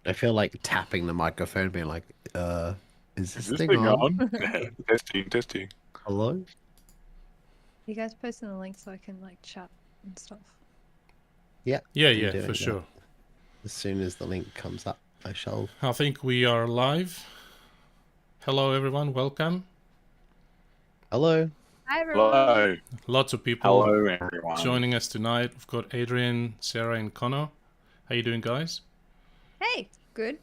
I feel like tapping the microphone, being like, is Is this this thing thing on? on? Testing, testing. Hello? You guys posting the link so I can like chat and stuff. Yeah. Yeah, I'm yeah, doing for that. sure. As soon as the link comes up, I shall. I think we are live. Hello, everyone. Welcome. Hello. Hi everyone. Hello. Lots of people Hello, everyone. joining us tonight. We've got Adrian, Sarah, and Connor. How you doing, guys? Hey, good.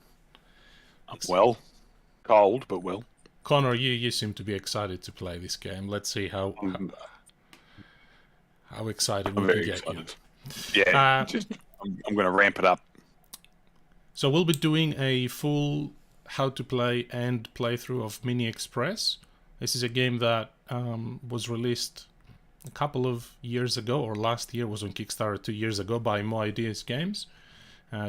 I'm well. Cold, but well. Connor, you seem to be excited to play this game. Let's see how excited I'm we can very get you. excited. Yeah, I'm going to ramp it up. So we'll be doing a full how to play and playthrough of Mini Express. This is a game that was released a couple of years ago, or last year, was on Kickstarter 2 years ago by Mo Ideas Games,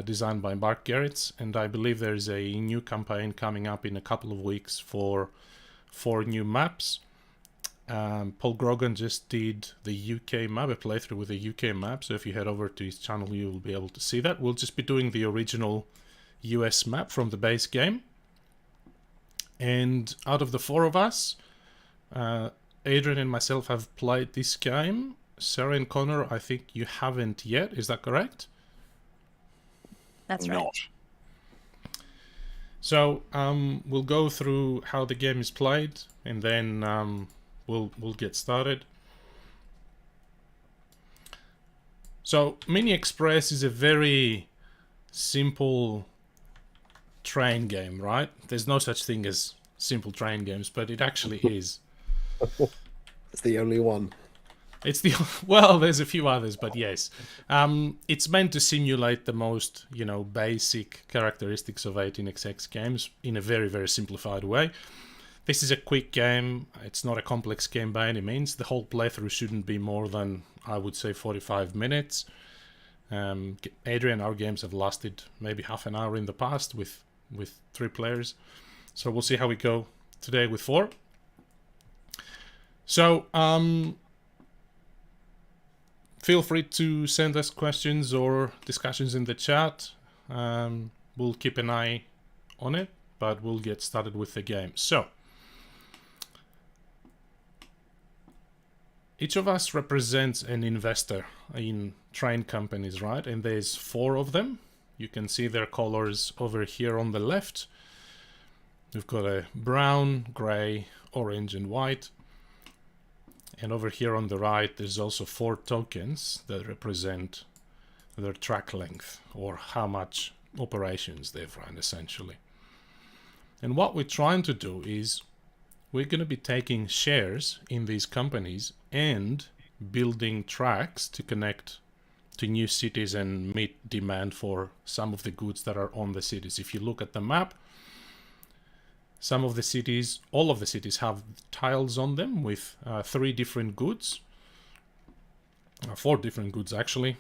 designed by Mark Gerritz, and I believe there's a new campaign coming up in a couple of weeks for 4 new maps. Paul Grogan just did the UK map, a playthrough with the UK map, so if you head over to his channel you will be able to see that. We'll just be doing the original US map from the base game. And out of the 4 of us, Adrian and myself have played this game. Sarah and Connor, I think you haven't yet, is that correct? That's right. Not. So we'll go through how the game is played, and then we'll get started. So Mini Express is a very simple train game, right? There's no such thing as simple train games, but it actually is. It's the only one. It's the well, there's a few others, but yes, it's meant to simulate the most, basic characteristics of 18xx games in a very, very simplified way. This is a quick game. It's not a complex game by any means. The whole playthrough shouldn't be more than, I would say, 45 minutes. Adrian, our games have lasted maybe half an hour in the past with 3 players. So we'll see how we go today with 4. So, feel free to send us questions or discussions in the chat. We'll keep an eye on it, but we'll get started with the game. So, each of us represents an investor in train companies, right? And there's 4 of them. You can see their colors over here on the left. We've got a brown, gray, orange, and white. And over here on the right, there's also 4 tokens that represent their track length, or how much operations they've run, essentially. And what we're trying to do is we're going to be taking shares in these companies and building tracks to connect to new cities and meet demand for some of the goods that are on the cities. If you look at the map, some of the cities, all of the cities have tiles on them with 3 different goods, 4 different goods actually,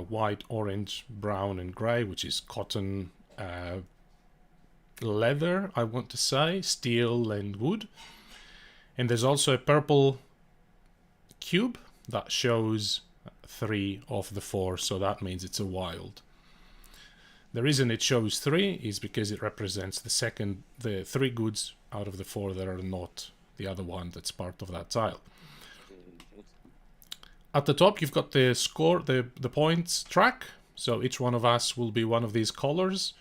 white, orange, brown, and gray, which is cotton, leather, I want to say, steel, and wood. And there's also a purple cube that shows 3 of the 4, so that means it's a wild. The reason it shows 3 is because it represents the 3 goods out of the 4 that are not the other one that's part of that tile. At the top, you've got the score, the points track. So each one of us will be one of these colors.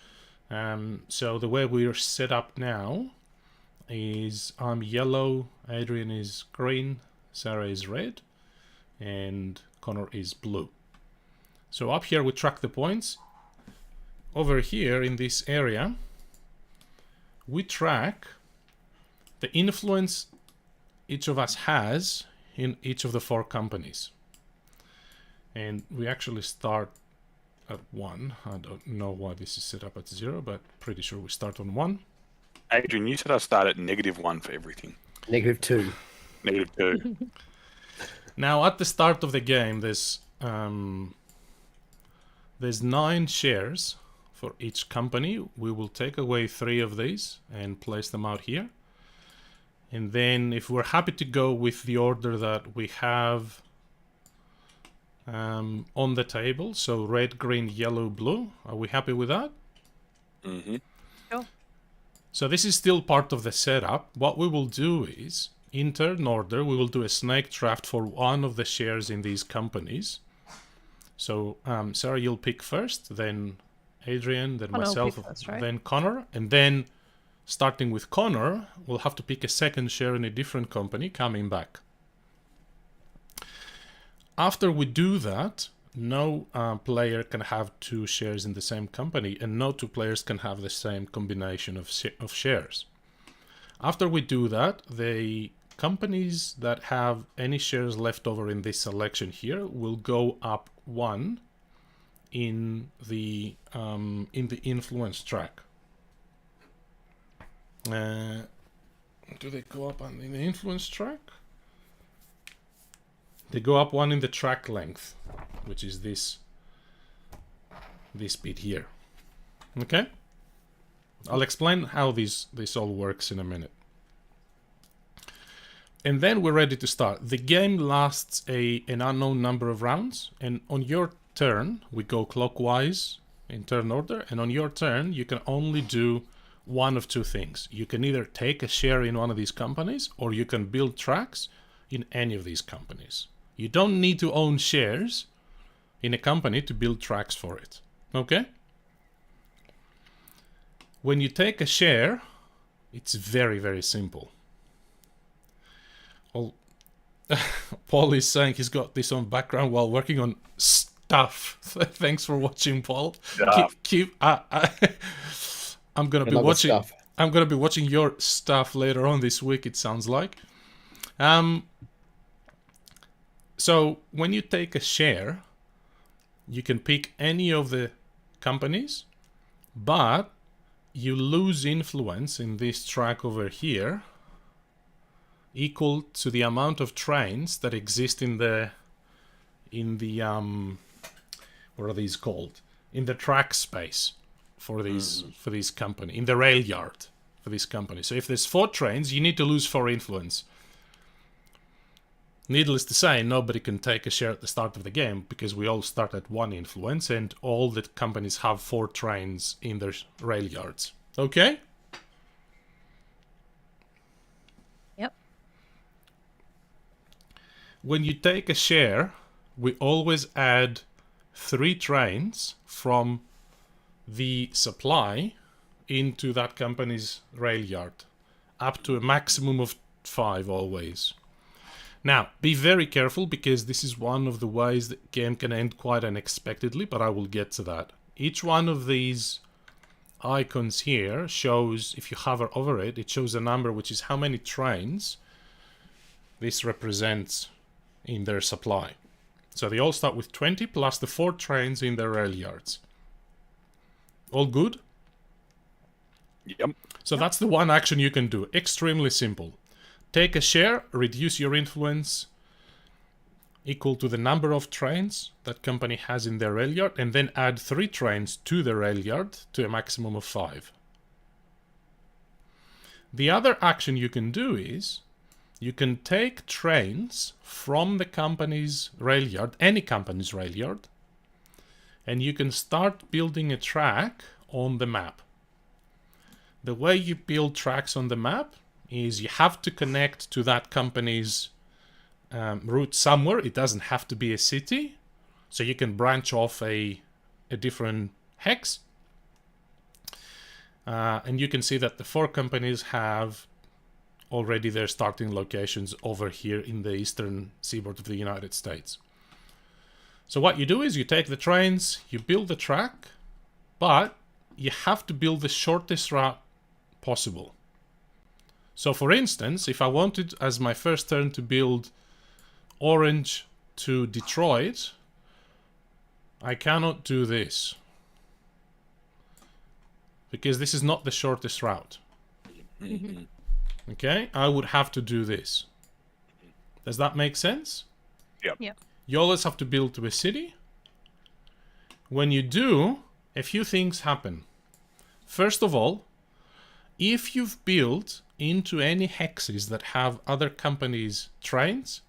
So the way we're set up now is I'm yellow, Adrian is green, Sarah is red, and Connor is blue. So up here we track the points. Over here in this area, we track the influence each of us has in each of the 4 companies. And we actually start at 1. I don't know why this is set up at 0, but pretty sure we start on 1. Adrian, you said I start at -1 for everything. -2. -2. Now, at the start of the game, there's 9 shares for each company. We will take away 3 of these and place them out here. And then if we're happy to go with the order that we have on the table, so red, green, yellow, blue, are we happy with that? Mm-hmm. Sure. So this is still part of the setup. What we will do is, in turn order, we will do a snake draft for one of the shares in these companies. So, Sarah, you'll pick first, then Adrian, then Connor will myself, pick first, right? then Connor, and then starting with Connor, we'll have to pick a second share in a different company coming back. After we do that, no player can have 2 shares in the same company, and no 2 players can have the same combination of shares. After we do that, the companies that have any shares left over in this selection here will go up 1 in the influence track. Do they go up in the influence track? They go up 1 in the track length, which is this bit here. Okay? I'll explain how this all works in a minute. And then we're ready to start. The game lasts an unknown number of rounds, and on your turn, we go clockwise in turn order, and on your turn, you can only do one of 2 things. You can either take a share in one of these companies, or you can build tracks in any of these companies. You don't need to own shares in a company to build tracks for it. Okay? When you take a share, it's very, very simple. Well, Paul is saying he's got this on background while working on stuff. Thanks for watching, Paul. I'm gonna be watching. Stuff. I'm gonna be watching your stuff later on this week. It sounds like. So when you take a share, you can pick any of the companies, but you lose influence in this track over here, equal to the amount of trains that exist in the what are these called? In the track space for these company, in the rail yard for this company. So if there's 4 trains, you need to lose 4 influence. Needless to say, nobody can take a share at the start of the game because we all start at 1 influence and all the companies have 4 trains in their rail yards. Okay? Yep. When you take a share, we always add 3 trains from the supply into that company's rail yard, up to a maximum of 5 always. Now, be very careful because this is one of the ways that the game can end quite unexpectedly, but I will get to that. Each one of these icons here shows, if you hover over it, it shows a number which is how many trains this represents in their supply. So they all start with 20 plus the 4 trains in their rail yards. All good? Yep. So that's the one action you can do. Extremely simple. Take a share, reduce your influence equal to the number of trains that company has in their rail yard, and then add 3 trains to the rail yard to a maximum of 5. The other action you can do is you can take trains from the company's rail yard, any company's rail yard, and you can start building a track on the map. The way you build tracks on the map is you have to connect to that company's route somewhere. It doesn't have to be a city, so you can branch off a different hex. And you can see that the 4 companies have already their starting locations over here in the eastern seaboard of the United States. So what you do is you take the trains, you build the track, but you have to build the shortest route possible. So for instance, if I wanted as my first turn to build Orange to Detroit, I cannot do this because this is not the shortest route. Okay, I would have to do this. Does that make sense? Yep. Yep. You always have to build to a city. When you do, a few things happen. First of all, if you've built into any hexes that have other companies' trains,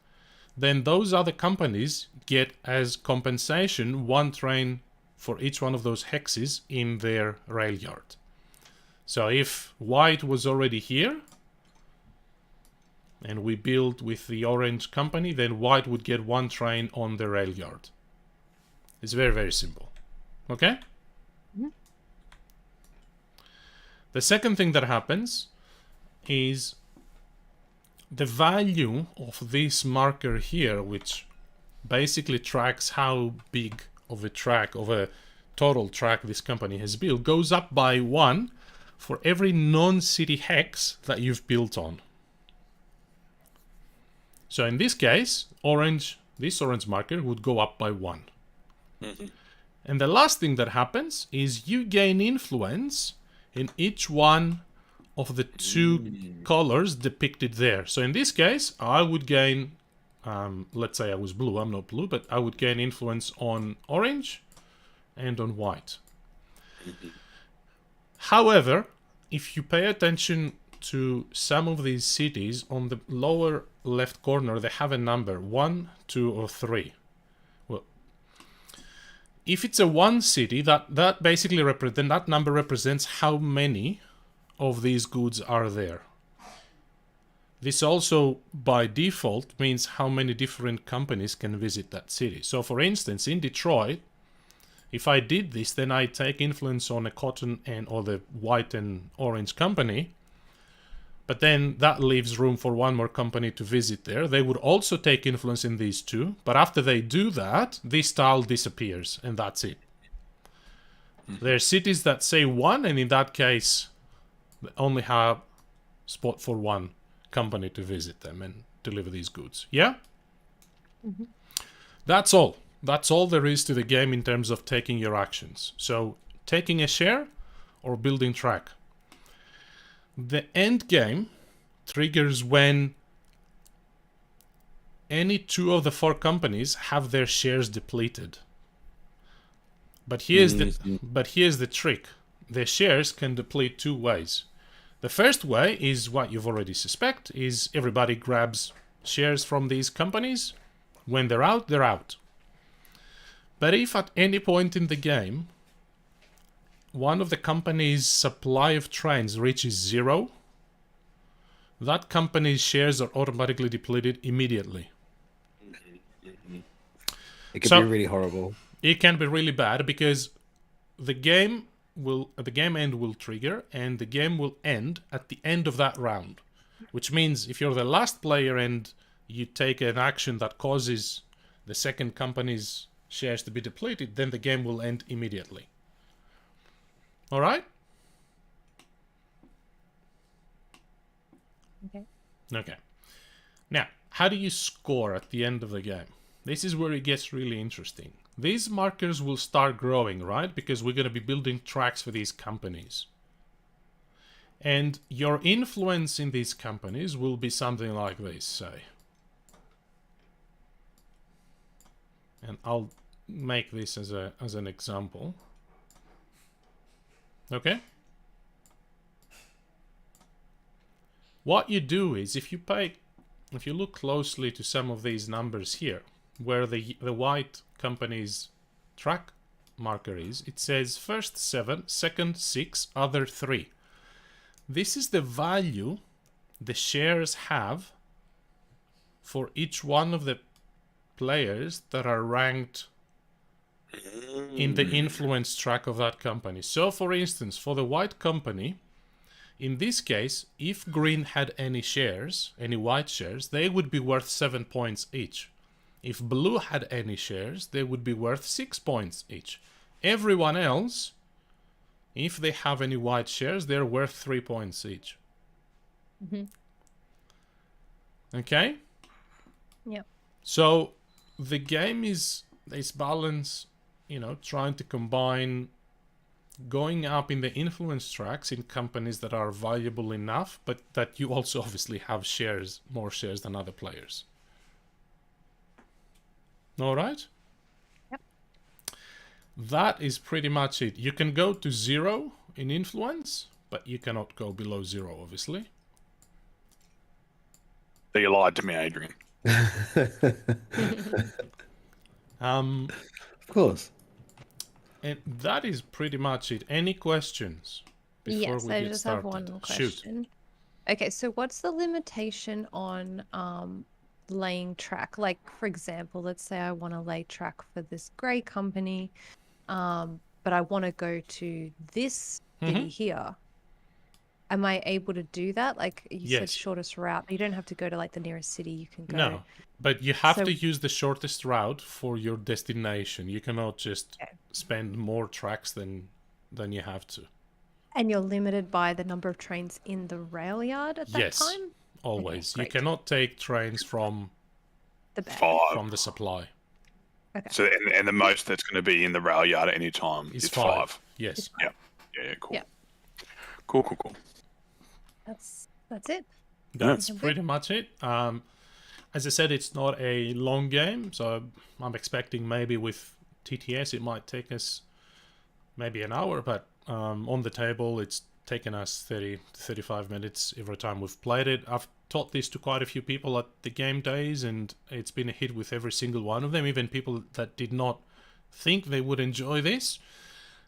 then those other companies get as compensation 1 train for each one of those hexes in their rail yard. So if white was already here, and we build with the orange company, then white would get 1 train on the rail yard. It's very, very simple. Okay? Mm-hmm. The second thing that happens is the value of this marker here, which basically tracks how big of a track, of a total track this company has built, goes up by 1 for every non-city hex that you've built on. So in this case, this orange marker would go up by 1. Mm-hmm. And the last thing that happens is you gain influence in each one of the 2 colors depicted there. So in this case, I would gain, let's say I was blue, I'm not blue, but I would gain influence on orange and on white. However, if you pay attention to some of these cities, on the lower left corner, they have a number, 1, 2, or 3. Well, if it's a 1 city, that basically that number represents how many of these goods are there. This also, by default, means how many different companies can visit that city. So, for instance, in Detroit, if I did this, then I take influence on a cotton or the white and orange company, but then that leaves room for 1 more company to visit there. They would also take influence in these 2, but after they do that, this tile disappears, and that's it. There are cities that say 1, and in that case, they only have spot for 1 company to visit them and deliver these goods. Yeah? Mm-hmm. That's all. That's all there is to the game in terms of taking your actions. So, taking a share or building track. The end game triggers when any 2 of the 4 companies have their shares depleted. But here's the trick. The shares can deplete 2 ways. The first way is what you've already suspect, is everybody grabs shares from these companies. When they're out, they're out. But if at any point in the game, one of the company's supply of trains reaches 0, that company's shares are automatically depleted immediately. It could be really horrible. It can be really bad because the game end will trigger and the game will end at the end of that round. Which means if you're the last player and you take an action that causes the second company's shares to be depleted, then the game will end immediately. Alright? Okay. Now, how do you score at the end of the game? This is where it gets really interesting. These markers will start growing, right? Because we're going to be building tracks for these companies. And your influence in these companies will be something like this, say. And I'll make this as an example. Okay? What you do is, if you look closely to some of these numbers here, where the white company's track marker is, it says first 7, second 6, other 3. This is the value the shares have for each one of the players that are ranked in the influence track of that company. So, for instance, for the white company, in this case, if green had any shares, any white shares, they would be worth 7 points each. If blue had any shares, they would be worth 6 points each. Everyone else, if they have any white shares, they're worth 3 points each. Mm-hmm. Okay? Yep. So the game is this balance, trying to combine going up in the influence tracks in companies that are valuable enough, but that you also obviously have more shares than other players. All right? Yep. That is pretty much it. You can go to 0 in influence, but you cannot go below 0, obviously. So you lied to me, Adrian. Of course. And that is pretty much it. Any questions? before Yes, we I get just started? have one Shoot. question. Okay, so what's the limitation on laying track? Like, for example, let's say I want to lay track for this grey company, but I want to go to this city here. Am I able to do that? Like you said, Yes. shortest route. You don't have to go to like the nearest city. You can go. No, but you have So- to use the shortest route for your destination. You cannot just Okay. spend more tracks than you have to. And you're limited by the number of trains in the rail yard at that Yes, time? always. You great. cannot take trains from The bag. 5. the supply. Okay. So and the most that's going to be in the rail yard at any time Is is 5. 5. Yes. Yeah. Yeah. Cool. Yeah. Cool. That's it. That's Okay. pretty much it. As I said, it's not a long game, so I'm expecting maybe with TTS it might take us maybe an hour, but on the table it's taken us 30 to 35 minutes every time we've played it. I've taught this to quite a few people at the game days, and it's been a hit with every single one of them, even people that did not think they would enjoy this.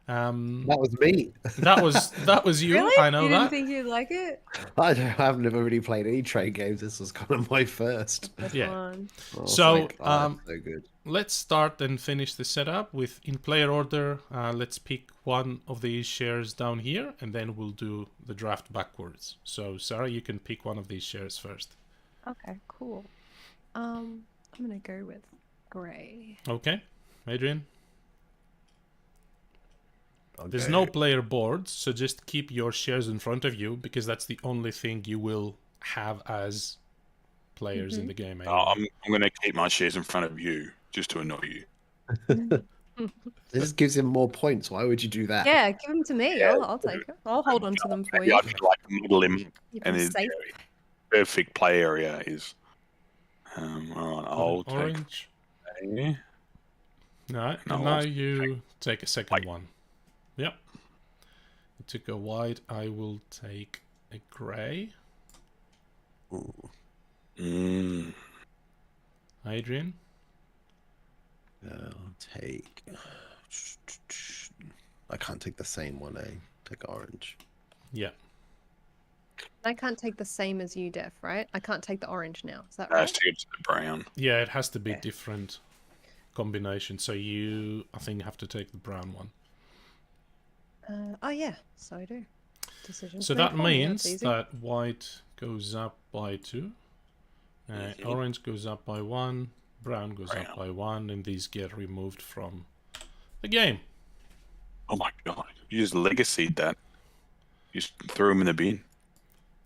That was me. That was you. Really? I know You didn't that. think you'd like it? I've never really played any train games. This was kind of my first. That's Yeah. one. I was So, like, oh, that's so good. Let's start and finish the setup with in player order. Let's pick one of these shares down here, and then we'll do the draft backwards. So, Sarah, you can pick one of these shares first. Okay, cool. I'm gonna go with grey. Okay, Adrian. There's no player boards, so just keep your shares in front of you because that's the only thing you will have as players in the game. Anyway. I'm going to keep my shares in front of you just to annoy you. This gives him more points. Why would you do that? Yeah, give them to me. Yeah. I'll take them. I'll hold on to them for Maybe you. I could like muddle him, Keep and them the safe. perfect play area is. All right, I'll take. Orange. A. No, No, and now I'll you take a second white. one. Yep. You took a white. I will take a grey. Adrian. I'll take. I can't take the same one. Take orange. Yeah. I can't take the same as you, Def, right? I can't take the orange now. Is that Has right? to get to the brown. Yeah, it has to be Okay. different combination. So you, I think, have to take the brown one. Oh yeah, so I do. Decisions So made that for me, means that's easy. that white goes up by 2, orange goes up by 1, brown goes up by 1, and these get removed from the game. Oh my god! You just legacied that. You just threw him in the bin.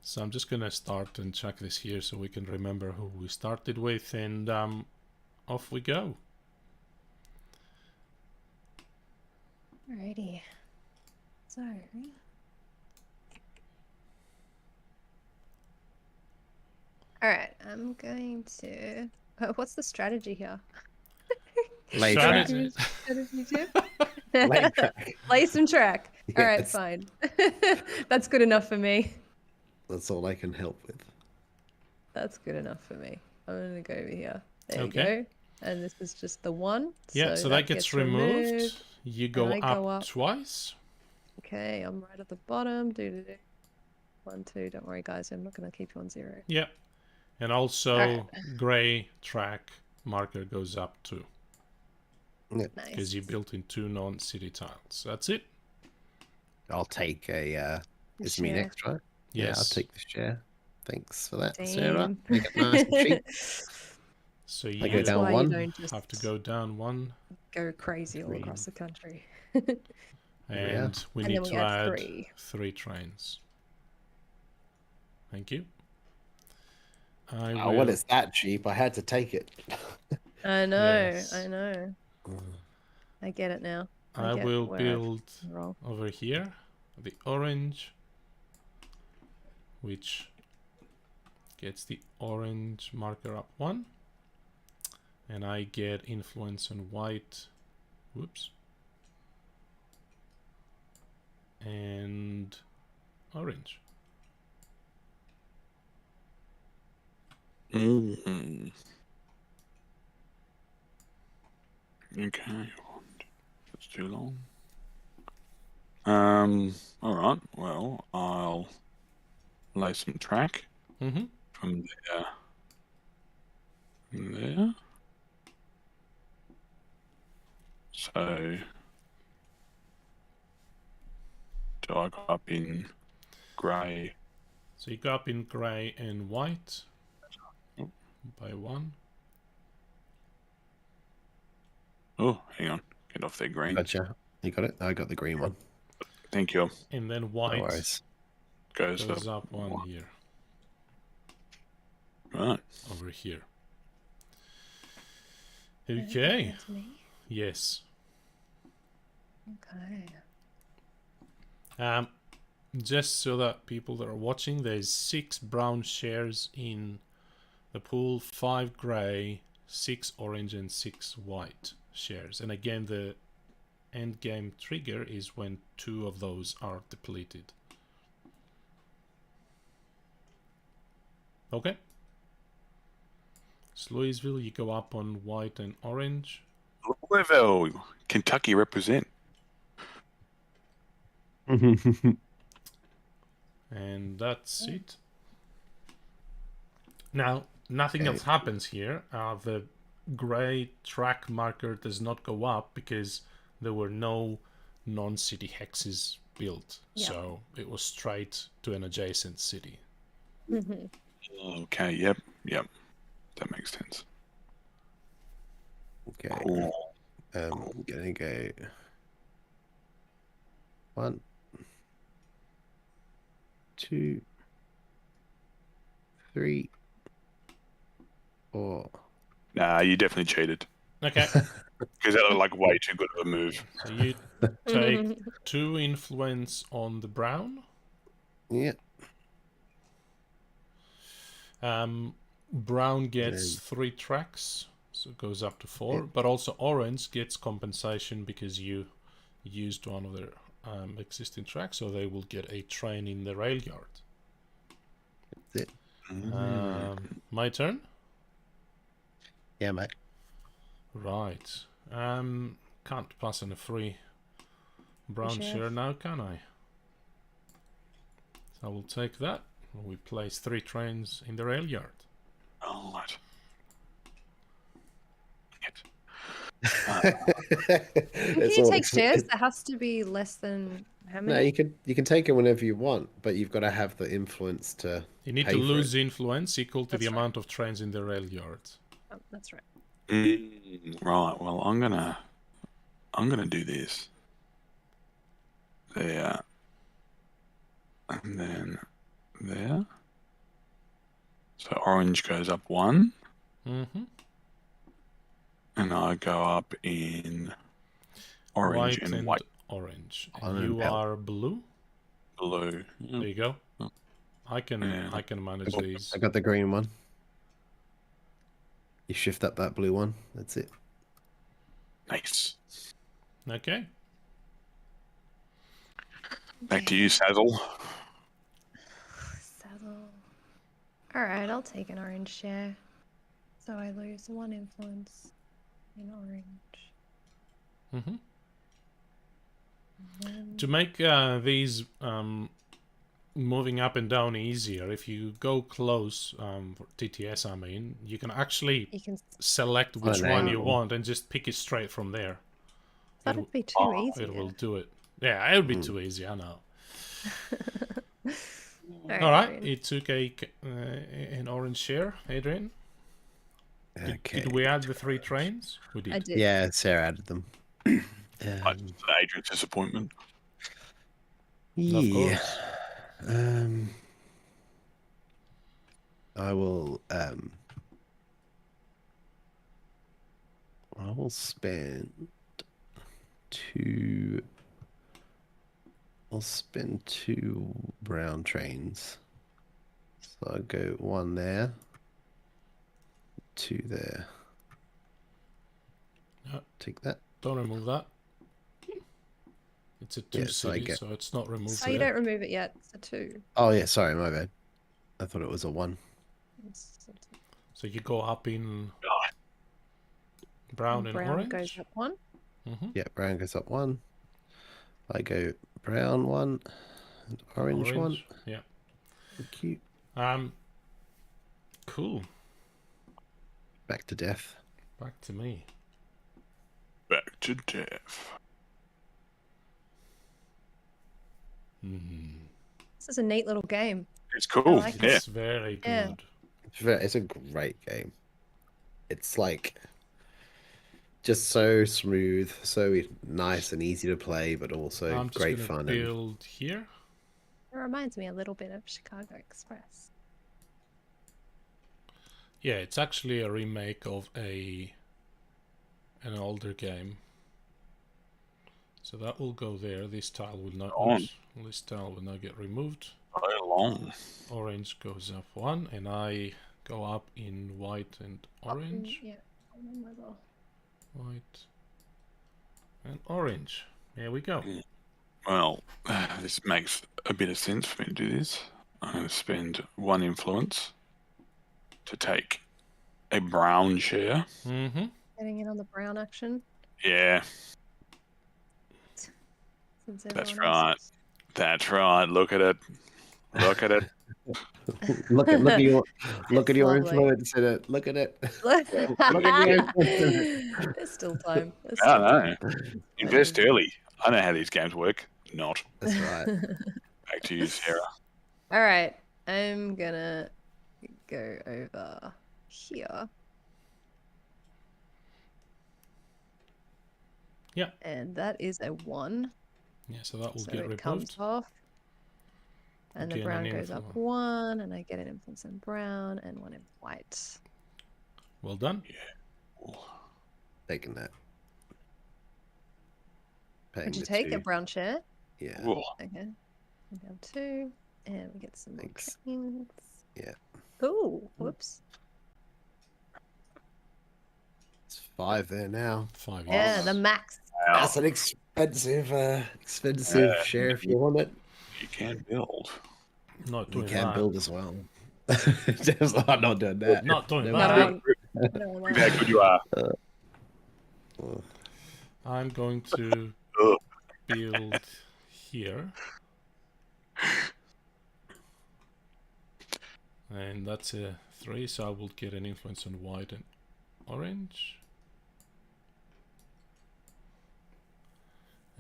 So I'm just gonna start and check this here so we can remember who we started with, and off we go. Alrighty. So. Alright, I'm going to. What's the strategy here? Lay track. Strategy. Strategy tip? Lay track. Lay some track. Alright, Yes. fine. That's good enough for me. That's all I can help with. That's good enough for me. I'm gonna go over here. There Okay. you go. And this is just the one. Yeah, so that gets removed. You go, I go up up. twice. Okay, I'm right at the bottom. Do. 1, 2. Don't worry, guys. I'm not gonna keep you on 0. Yeah. And also, Alright. grey track marker goes up too, Nice. because you built in 2 non-city tiles. That's it. I'll take a. It's me Share. next, right? Yeah, I'll Yes. take the share. Thanks for that, Sarah. Same. Make it nice and cheap. So I you go That's down why one. you don't just have to go down 1, go crazy all Green. across the country. and we And need then we to add add 3. 3 trains. Thank you. Oh, well, it's that cheap. I had to take it. I know. Yes. I know. I get it now. I get will where I've build gone wrong. over here the orange, which gets the orange marker up 1, and I get influence on white. Whoops. And orange. Mm-hmm. Okay. That's too long. All right. Well, I'll lay some track Mm-hmm. from there. From there. So, do I go up in grey? So you go up in grey and white Oh. by 1. Oh, hang on. Get off there, green. Gotcha. You got it? I got the green one. Thank you. And then No white worries. Goes goes up 1 here, Right. over here. Okay, Okay. that's me. Yes. Okay. Just so that people that are watching, there's 6 brown shares in the pool, 5 grey, 6 orange, and 6 white shares. And again, the end game trigger is when 2 of those are depleted. Okay. It's Louisville, you go up on white and orange. Louisville, Kentucky represent. And that's it. Now, nothing Okay. else happens here. The grey track marker does not go up because there were no non-city hexes built. Yeah. So it was straight to an adjacent city. Okay, yep. That makes sense. Okay. Cool. I'm gonna go 1, 2, 3, 4. Nah, you definitely cheated. Okay, Because that looked like way too good of a move. so you take 2 influence on the brown. Yeah. Brown gets 3 tracks, so it goes up to 4. But also orange gets compensation because you used one of their existing tracks, so they will get a train in the rail yard. That's it. My turn? Yeah, mate. Right. Can't pass on a free brown Sheriff. share now, can I? So I will take that. We place 3 trains in the rail yard. All right. Can you take shares? There has to be less than how No, many? you can take it whenever you want, but you've got to have the influence to. You need pay to for lose it. influence equal to That's the right. amount of trains in the rail yard. Oh, that's right. Right. Well, I'm gonna do this. There. And then there. So orange goes up 1, Mm-hmm. and I go up in orange White and white, orange. On And and you out. are blue. blue. There you go. Oh. I can Yeah. manage these. I got the green one. You shift up that blue one. That's it. Nice. Okay. Back to you, Sazzle. Saddle. Alright, I'll take an orange share. So I lose 1 influence in orange. Mm-hmm. And To make these moving up and down easier, if you go close, for TTS I mean, you can actually you can. select which an one you angle. want and just pick it straight from there. That'd be too easy. It will do it. Yeah, it would be too easy, I know. All right, Adrian. it took an orange share, Adrian. Okay. Did we add the 3 trains? We did. I did. Yeah, Sarah added them. Adrian's disappointment. Of Yeah. course. I will spend 2. I'll spend 2 brown trains. So I'll go 1 there, 2 there. Take that. Don't remove that. It's a 2 Yeah, so I city, get- so it's not removed So you yet. don't remove it yet. It's a 2. Oh yeah, sorry, my bad. I thought it was a 1. So you go up in God. brown and brown orange. goes up 1. Mm-hmm. Yeah, brown goes up 1. I go brown one, and orange one. Yeah. Cute. Cool. Back to death. Back to me. Back to death. This is a neat little game. It's cool. like it. Yeah. It's very good. Yeah. It's a great game. It's like just so smooth, so nice and easy to play, but also I'm just great gonna fun. build here. It reminds me a little bit of Chicago Express. Yeah, it's actually a remake of an older game. So that will go there. This tile will not. Oops, this tile will not get removed. So long. Orange goes up 1, and I go up in white and orange. Yeah. White and orange. There we go. Well, this makes a bit of sense for me to do this. I'm going to spend 1 influence to take a brown share. Mm-hmm. Getting in on the brown action. Yeah, Since that's everyone else right. is- That's right. Look at it. Look at it. look at your Lovely. influence in it. Look at it. Look Look at you. There's still time. There's I still know. Invest early. I know how these games work. Not. That's right. Back to you, Sarah. All right, I'm gonna go over here. Yeah. And that is a 1. Yeah, so that will So get it removed. comes off. And the Again, brown an goes up influence. 1, and I get an influence in brown and 1 in white. Well done. Taking that. Paying Would you the take a 2. brown share? Yeah. Whoa. Okay. And down 2, and we get some more Thanks. trains. Yeah. Ooh, whoops. It's 5 there now. 5 Yeah, years. the max. Wow. That's an expensive share if you want it. You can build. Not You doing can that. build as well. I'm not doing that. Not doing No, Not that. on. No, Look how good you are. I'm going to Ugh. build here. And that's a 3, so I will get an influence on white and orange.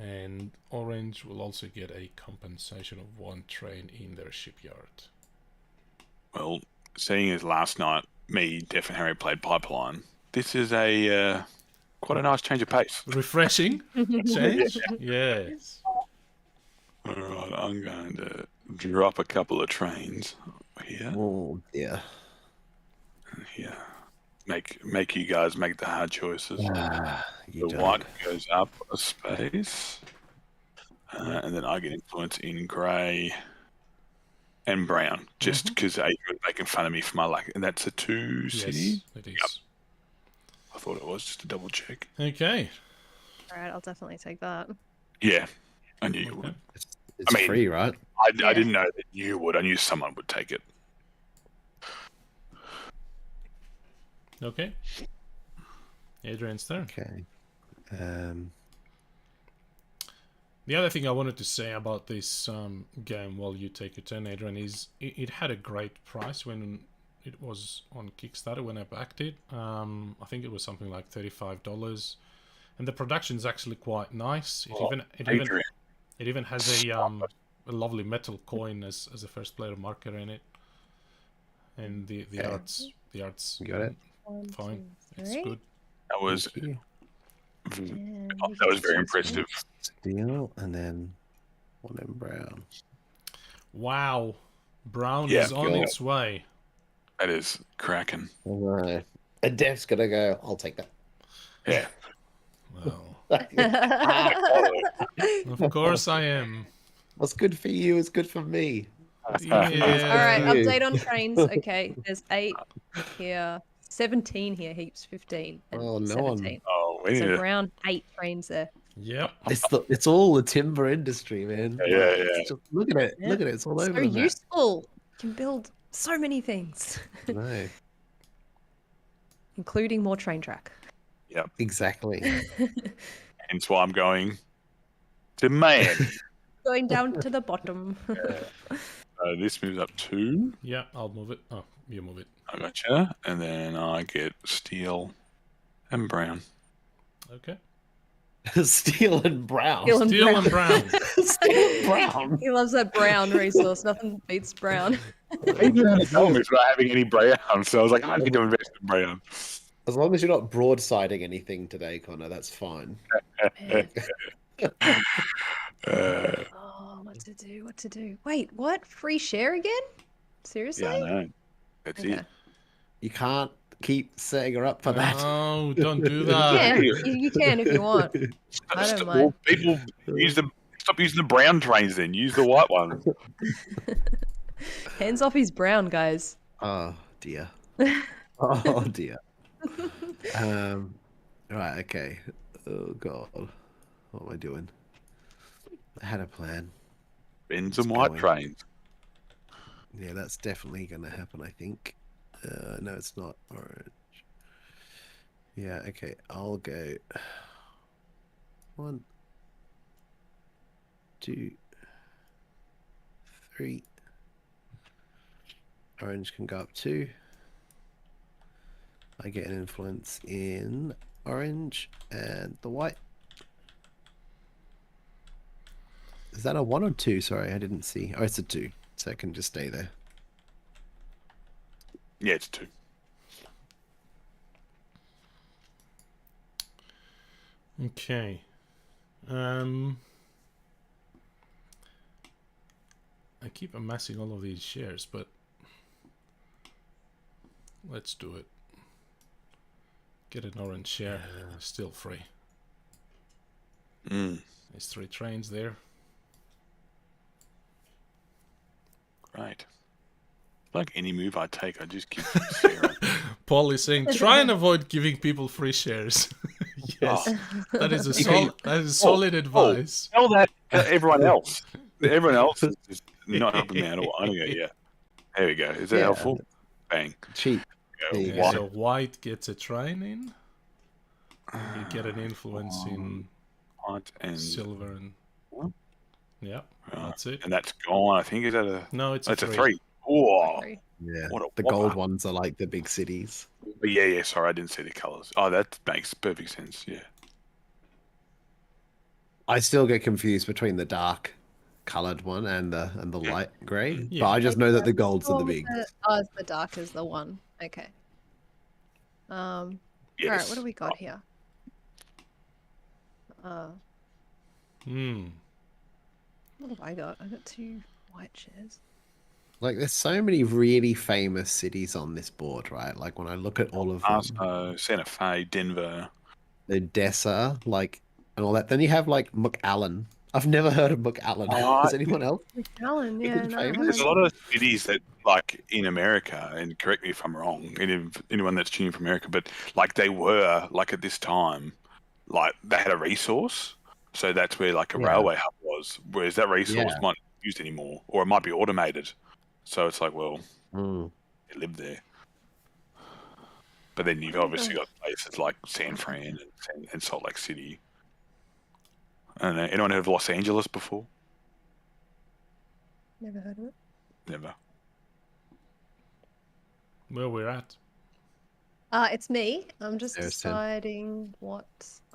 And orange will also get a compensation of 1 train in their shipyard. Well, seeing as last night me, Def, and Harry played Pipeline, this is a quite a nice change of pace. Refreshing change? Yes. All right, I'm going to drop a couple of trains here Oh, yeah. and here. Make you guys make the hard choices. You The don't. white goes up a space, and then I get influence in grey and brown, just because Adrian was making fun of me for my luck. And that's a 2 city. Yes, it is. I thought it was, just to double check. Okay. All right, I'll definitely take that. Yeah, I knew you Okay. would. It's I mean- free, right? I Yeah. didn't know that you would. I knew someone would take it. Okay. Adrian's turn. Okay. The other thing I wanted to say about this game while you take your turn, Adrian, is it had a great price when it was on Kickstarter when I backed it. I think it was something like $35, and the production's actually quite nice. Adrian. It even has a lovely metal coin as a first player marker in it, and the Okay. art's You got it? 1, fine. 2, It's 3. good. That was Thank you. And we that was get very some impressive. Steel, and then 1 in brown. Wow, brown Yeah, is on go. its way. That is cracking. All right. And Def's gonna go, I'll take that. Yeah. Well, All of course I am. What's good for you is good for me. Yeah. right, you. update on trains. Okay, there's 8 here, 17 here, heaps 15, and Oh, no one- 17. Oh, we need So to. brown 8 trains there. Yep. It's all the timber industry, man. Yeah, yeah. It's just- look at it. Yeah. Look at it. It's all So over the map. useful. You can build so many things, No, including more train track. exactly. Hence why I'm going to man. going down to the bottom. This moves up 2. Yeah, I'll move it. Oh, you move it. I gotcha. And then I get steel and brown. Okay. Steel and brown. Steel and Steel and brown. Steel and brown. He loves that brown resource. Nothing beats brown. He didn't tell me without having any brown, so I was like, I need to invest in brown. As long as you're not broadsiding anything today, Connor, that's fine. Oh, what to do? What to do? Wait, what? Free share again? Seriously? Yeah, I know. That's Okay. it. You can't keep setting her up for that. No, don't do You that. can. You can if you want. I don't mind. Well, people stop using the brown trains then. Use the white ones. Hands off his brown, guys. Oh dear. Oh dear. Right, okay. Oh god. What am I doing? I had a plan. Bends and white going. trains. Yeah, that's definitely gonna happen, I think. No, it's not orange. Yeah, okay, I'll go 1, 2, 3. Orange can go up 2. I get an influence in orange and the white. Is that a 1 or 2? Sorry, I didn't see. Oh, it's a 2, so I can just stay there. Yeah, it's 2. Okay. I keep amassing all of these shares, but let's do it. Get an orange share. Still free. Mm, There's 3 trains there. great. Like any move I take, I just keep Sarah. Paul is saying, try and avoid giving people free shares. Yes, that is solid advice. Tell that to everyone else. Everyone else is just not helping me at all. I don't go, yeah. There we go. Is that Yeah. helpful? Bang. Cheap. Go. There you Okay, go. so white gets a train in. You get an influence in White and silver and What? yeah, Right. that's it. And that's gone. I think is that a? No, it's That's a 3. 3. Oh, Sorry. Yeah. what a The whopper. gold ones are like the big cities. Yeah. Sorry, I didn't see the colours. Oh, that makes perfect sense. Yeah. I still get confused between the dark colored one and the light grey. Yeah. But I just know that the golds are the big. It's the dark is the one. Okay. Yes. All right. What do we got here? Hmm. What have I got? I got 2 white shares. Like there's so many really famous cities on this board, right? Like when I look at all of them, Paso, Santa Fe, Denver. Odessa, like and all that. Then you have like McAllen. I've never heard of McAllen. Has anyone else? Alan, yeah, It's no, I famous. There's a haven't. lot of cities that, like in America, and correct me if I'm wrong, anyone that's tuning from America, but like they were like at this time, like they had a resource, so that's where like a Yeah. railway hub was. Whereas that resource Yeah. might not be used anymore, or it might be automated. So it's like, well, Mm. they lived there. But then you've obviously got places like San Fran and Salt Lake City. I don't know. Anyone heard of Los Angeles before? Never heard of it. Never. Where we're at. It's me. I'm just There's 10. deciding what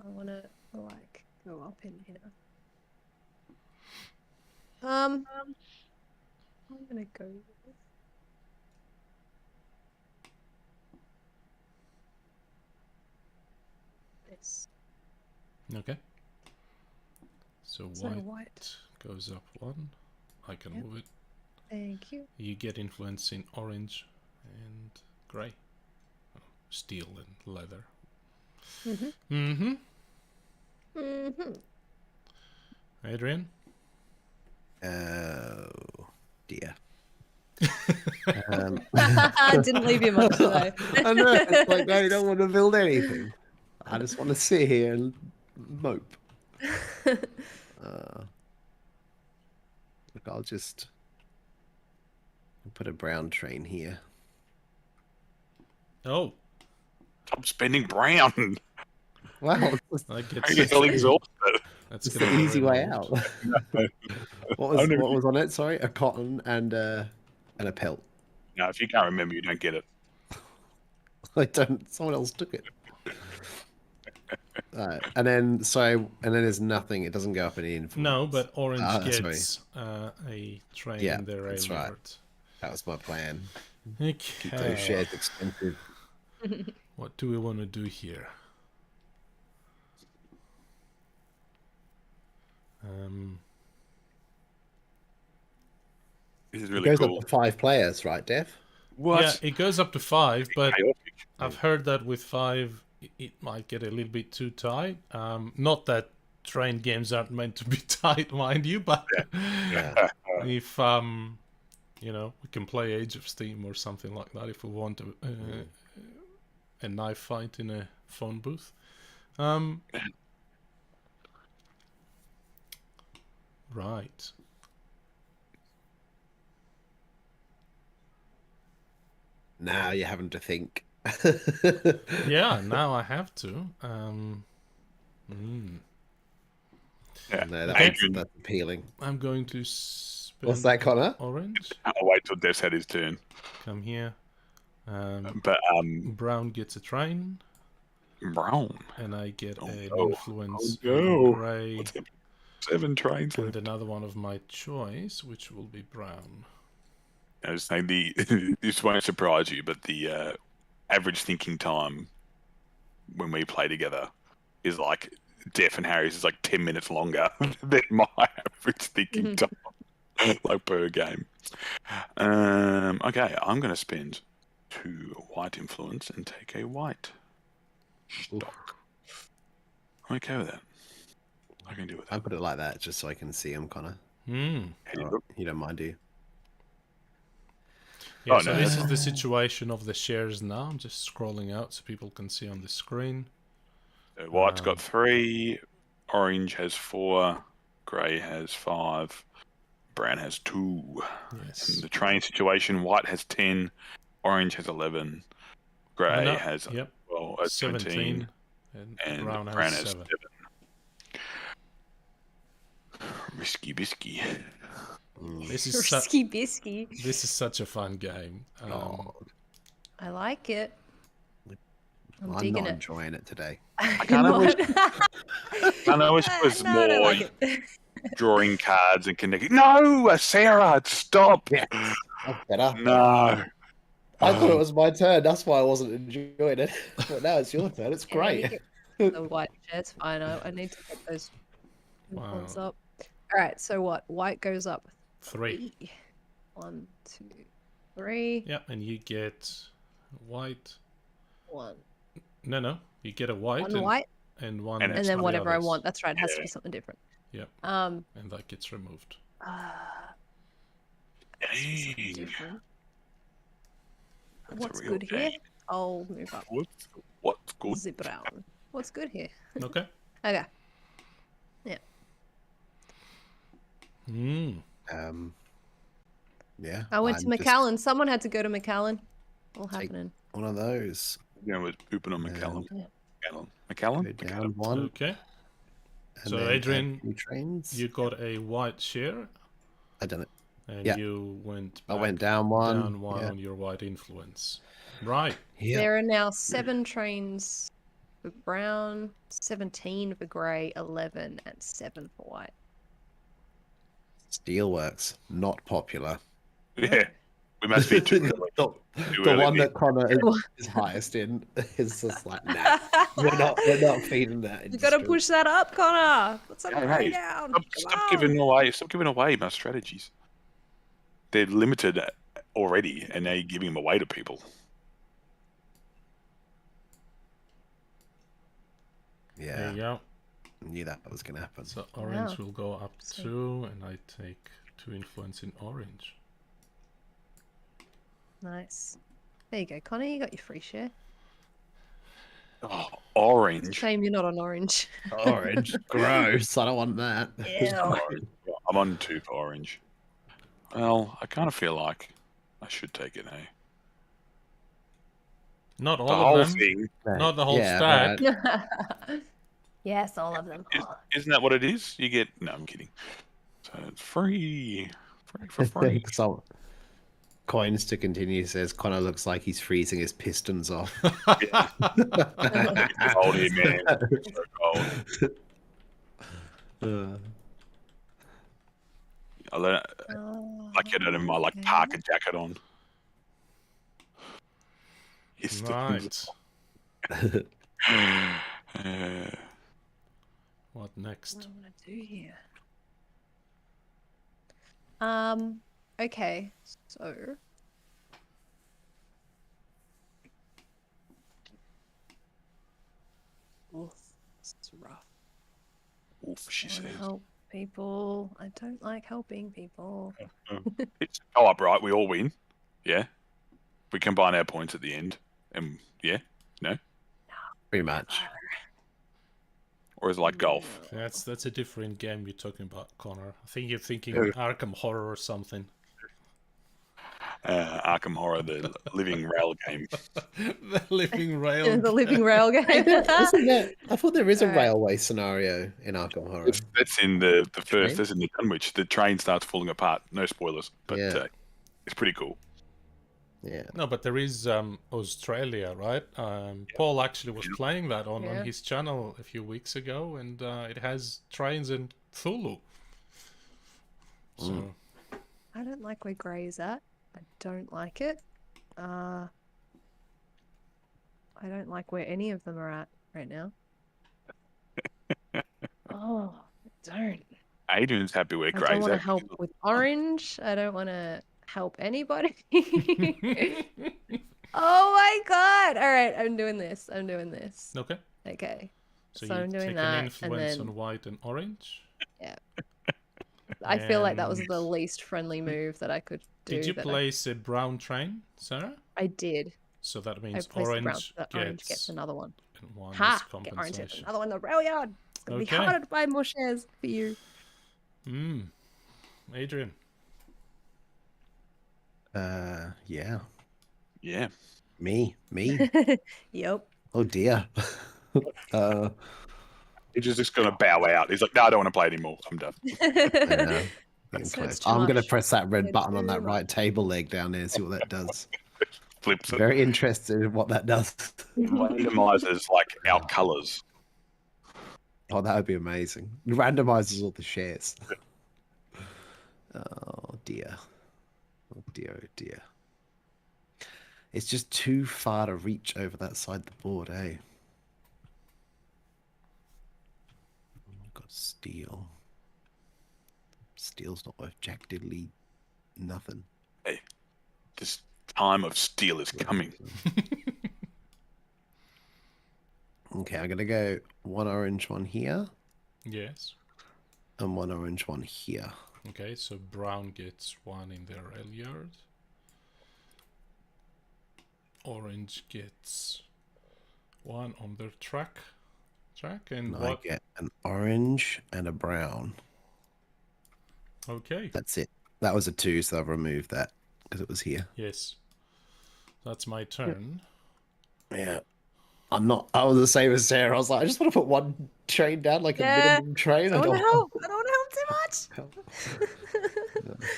I want to like go up in here. I'm gonna go with this. Okay. So So white white. goes up 1. I can Yep. move it. Thank you. You get influence in orange and grey. Oh, steel and leather. Mm-hmm. Mm-hmm. Mm-hmm. Adrian? Oh dear. Didn't leave you much today. I know. It's like I don't want to build anything. I just want to sit here and mope. Look, I'll just put a brown train here. Oh, Stop spending brown. Wow, that I gets get all exhausted. that's it's gonna the be easy very way old. out. What was on it? Sorry, a cotton and a pelt. No, if you can't remember, you don't get it. I don't. Someone else took it. And then there's nothing. It doesn't go up any influence. No, but orange Sorry. gets a train Yeah, in their that's right. reward. That was my plan. Keep those Okay. shares expensive. What do we want to do here? This is It really goes cool. up to 5 players, right, Dev? What? Yeah, it goes up to 5, but Chaotic. I've heard that with 5, it might get a little bit too tight. Not that train games aren't meant to be tight, mind you, but Yeah. if you know, we can play Age of Steam or something like that if we want a knife fight in a phone booth. Right. Now you're having to think. Yeah, now I have to. Yeah. No, Adrian, that's appealing. I'm going to spend What's that, Connor? orange. I'll wait till Dev's had his turn. Come here. But Brown gets a train, brown. and I get an no. influence Oh, no. in grey, What's happening? 7 trains and left. another one of my choice, which will be brown. I was saying this won't surprise you, but the average thinking time when we play together is like Def and Harry's is like 10 minutes longer than my average thinking time, like per game. Okay, I'm going to spend 2 white influence and take a white stock. I'm okay with that. I can deal with I that. put it like that just so I can see him, Connor. Hmm. You don't mind, do you? Yeah, Oh, so no, this that's is the situation of the shares now. I'm just scrolling out so people can see on the screen. So white's got 3, orange has 4, grey has 5, brown has 2. Yes. In the train situation, white has 10, orange has 11, grey No, has yep, 17, and brown has 7. Risky bisky. This is Risky bisky. this is such a fun game. I like it. I'm I'm digging not it. enjoying it today. I wish it was No, I don't more like it. drawing cards and connecting. No, Sarah, stop. Yeah. That's better. No. I thought it was my turn. That's why I wasn't enjoying it. But now it's your turn. It's Yeah, you great. get the white shirt's fine. I need to get those influence up. All right, so what? White goes up 3. 1, 2, 3. Yeah, and you get white. 1. No, you get a white. One white, and one. And and next then to the whatever I others. want. That's right. It has to Yeah. be something different. Yep. Um. And that gets removed. Dang. Different. That's What's a real good here? dang. I'll move up. What's good? Zip brown. What's good here? Okay. Okay. Yeah. I went to I'm just McAllen. Someone had to go to McAllen. All Take- happening. One of those. You know, was pooping on McCallum. Yeah. McCallum? Go down McCallum? one. Okay. And So, then Adrian, add 2 trains. You got a white share, I done it. and Yeah. you went. I back went down one. Down one Yeah. on your white influence. Right. Yeah. There are now 7 trains for brown, 17 for grey, 11, and 7 for white. Steelworks. Not popular. Yeah. We must be too early. The early. one that Connor is highest in is just like, nah, we're not feeding that. You gotta industry. push that up, Connor. Put some Hey, grey hey, down. Stop giving away my strategies. They're limited already, and now you're giving them away to people. There Yeah, you go. I knew that was gonna happen. So orange Wow. will go up Sweet. 2, and I take 2 influence in orange. Nice. There you go, Connor. You got your free share. Oh, It's a orange. shame you're not on orange. Orange, gross. I don't want that. Ew. I'm on 2 for orange. Well, I kind of feel like I should take it, hey? Not all The of whole them. thing, Not the whole Yeah, stack. right. Yes, all of them. isn't that what it is? You get... No, I'm kidding. So it's free. Free for free. So, coins to continue says Connor looks like he's freezing his pistons off. Yeah. It's cold here, man. It's so cold. I learn, like I don't have my like parka jacket on. Right. What next? What do I want to do here? Okay, so oof, this is rough. Oof, she I want to says. help people. I don't like helping people. It's go up, right? We all win. Yeah. We combine our points at the end. And yeah? No? Pretty much. Or is it like golf? That's a different game you're talking about, Connor. I think you're thinking Arkham Horror or something. Arkham Horror, the living rail game. The living rail. The living rail game. Isn't there, I thought there is a Alright. railway scenario in Arkham Horror. That's in the first. Train? That's in the Dunwich. The train starts falling apart. No spoilers, but Yeah. it's pretty cool. Yeah. No, but there is Australia, right? Paul actually was playing that on his channel a few weeks ago, and it has trains in Thulu. So I don't like where Grey is at. I don't like it. I don't like where any of them are at right now. Oh, I don't. Adrian's happy where I Grey's don't want to at. help with Orange. I don't want to help anybody. Oh my god! All right, I'm doing this. I'm doing this. okay. Okay. So, So you I'm doing take that, an and influence then- on white and orange. I feel like that was And- the least friendly move that I could do. Did you that place a brown train, Sarah? I did. So that I means placed the brown. orange The orange gets gets another one. one as Ha! Get orange gets compensation. another one in the rail yard. It's gonna Okay. be harder to buy more shares for you. Adrian. Yeah. Yeah. Me. Yep. Oh dear. He's just going to bow out. He's like, no, I don't want to play anymore. I'm done. I know. Getting That's close. too I'm gonna much. press that red It's button on too that much. right table leg down there and see what that does. Flips it. Very interested in what that does. Randomizes like our colours. Oh, that would be amazing. It randomizes all the shares. Oh dear. Oh dear, oh dear. It's just too far to reach over that side of the board, eh? I've got steel. Steel's not worth jack diddly nothing. Hey, this time of steel is coming. Okay, I'm gonna go one orange one here Yes. and one orange one here. Okay, so brown gets one in the rail yard. Orange gets one on their track, and And I what? get an orange and a brown. Okay. That's it. That was a 2, so I've removed that because it was here. Yes. That's my turn. Yeah. I was the same as Sarah. I was like, I just want to put one train down, like a Yeah. minimum train. I don't want to help. I don't want to help too much.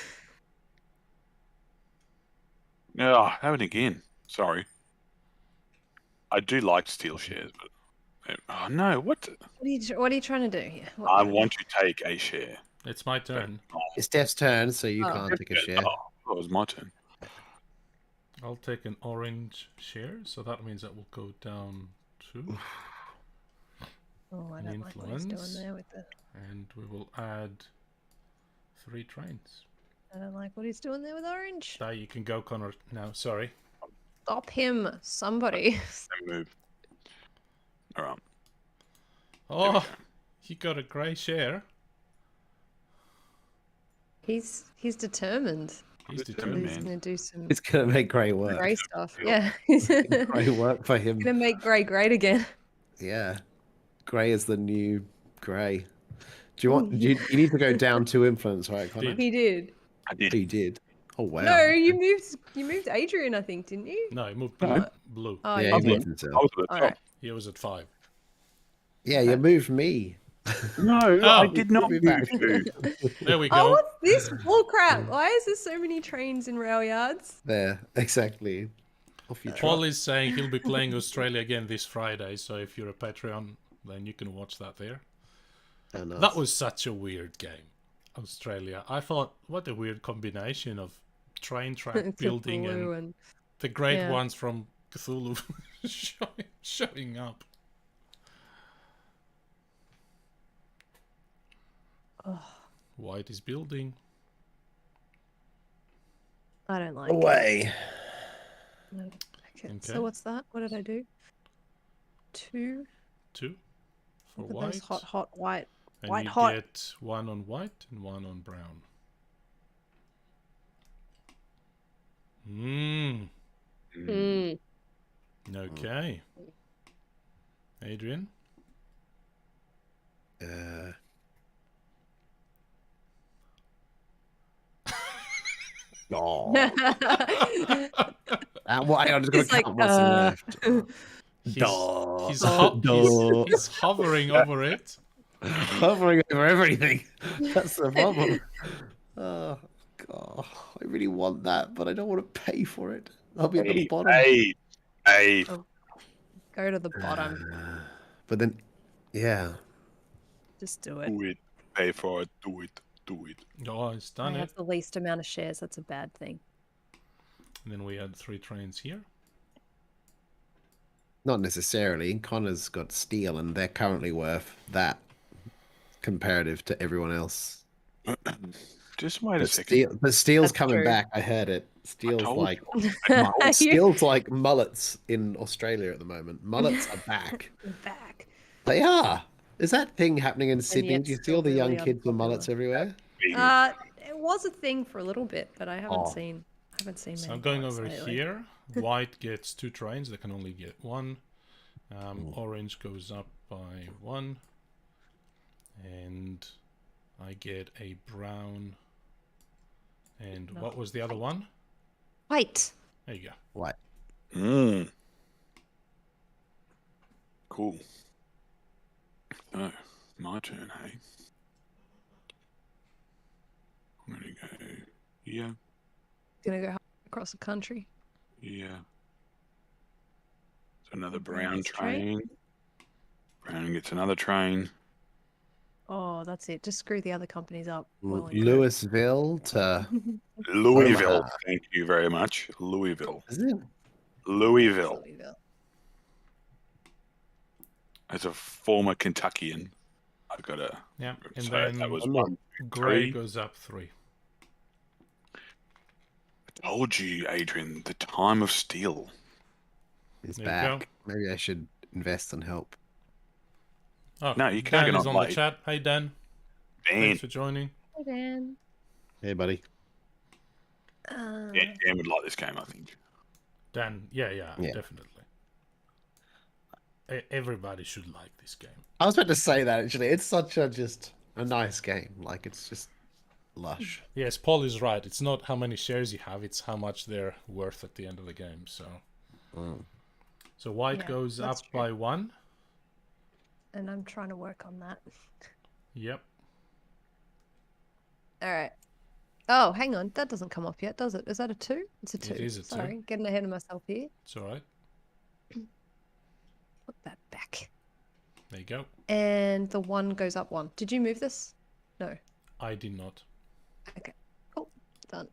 Oh, have it again. Sorry. I do like steel shares, but oh no, what? What are you trying to do here? What- I want to take a share. It's my turn. It's Steph's turn, so you Oh. can't take a share. Oh, it was my turn. I'll take an orange share, so that means that will go down 2. Oh, I An don't like what he's influence. doing there with the. And we will add 3 trains. I don't like what he's doing there with orange. There, you can go, Connor, now. Sorry. Stop him, somebody. Same move. All right. Oh, you got a grey share. He's determined. He's Good determined. He's man. gonna do some It's gonna make Grey work. grey stuff. Yeah, he's Grey work for him. gonna make grey great again. Yeah. Grey is the new Grey. Do you want? You need to go down 2 influence, right, Connor? Did. He did. I Oh, did. you did. Oh wow. No, you moved Adrian, I think, didn't you? No, he moved No. blue. Oh, Yeah, you he did. moved himself. I was at the top. Alright. He was at 5. Yeah, you moved me. No, Oh, I did not be move back. you. There we Oh, go. what's this bullcrap? Why is there so many trains in rail yards? There, exactly. Off you Paul trot. is saying he'll be playing Australia again this Friday, so if you're a Patreon, then you can watch that there. Oh, nice. That was such a weird game, Australia. I thought, what a weird combination of train track building Cthulhu and the great yeah. ones from Cthulhu showing up. Oh, White is building. I don't like it. Away. No. Okay, Okay. so what's that? What did I do? 2. 2 for Look at white. those hot white. And White you hot. get 1 on white and 1 on brown. Mmm. Mm. Okay. Adrian? Oh. Why? I'm just gonna It's like, count what's left. He's Duh. he's hovering over it. Hovering over everything. That's the problem. Oh god, I really want that, but I don't want to pay for it. I'll be at the bottom. Hey. Go to the bottom. But then, yeah. Just do it. Do it. Pay for it. Do it. Do it. Oh, it's I done it. have the least amount of shares. That's a bad thing. And then we had 3 trains here. Not necessarily. Connor's got steel, and they're currently worth that comparative to everyone else. Just wait a But second. steel's That's coming true. back. I heard it. Steel's told like You- steel's like mullets in Australia at the moment. Mullets are back. You're back. They are. Is that thing happening in Sydney? yet Do you see still all the young really kids with unpopular. mullets everywhere? It was a thing for a little bit, but I haven't Oh. seen. I haven't seen. So many I'm going mullets over lately. here. White gets 2 trains. They can only get 1. Orange goes up by 1. And I get a brown. And No, what was the other one? White. There you go. What? Mm. Cool. Oh, my turn, hey? I'm gonna go here. Gonna go across the country. Yeah. So another Brown brown gets a train. train. Brown gets another train. Oh, that's it. Just screw the other companies up. Well and good. Louisville to Louisville. Omaha. Thank you very much. Louisville. is it? Louisville. Louisville. As a former Kentuckian, I've got to Yeah. And say then that was I'm not- 1, 2, grey 3. goes up 3. I told you, Adrian, the time of steel. He's There you go. back. Maybe I should invest and help. Oh, No, you can't Dan get is on on the late. chat. Hey, Dan. Dan, Thanks for joining. Hey, Dan. Hey, buddy. Dan would like this game, I think. Dan, yeah, Yeah. definitely. Everybody should like this game. I was about to say that actually. It's such a nice game. Like it's just lush. Yes, Paul is right. It's not how many shares you have, it's how much they're worth at the end of the game. So so white Yeah, goes up that's true. by 1. And I'm trying to work on that. Yep. All right. Oh, hang on. That doesn't come up yet, does it? Is that a 2? It's a 2. is a 2. Sorry, getting ahead of myself here. It's all right. Put that back. There you go. And the 1 goes up 1. Did you move this? No. I did not. Okay. Cool. Done.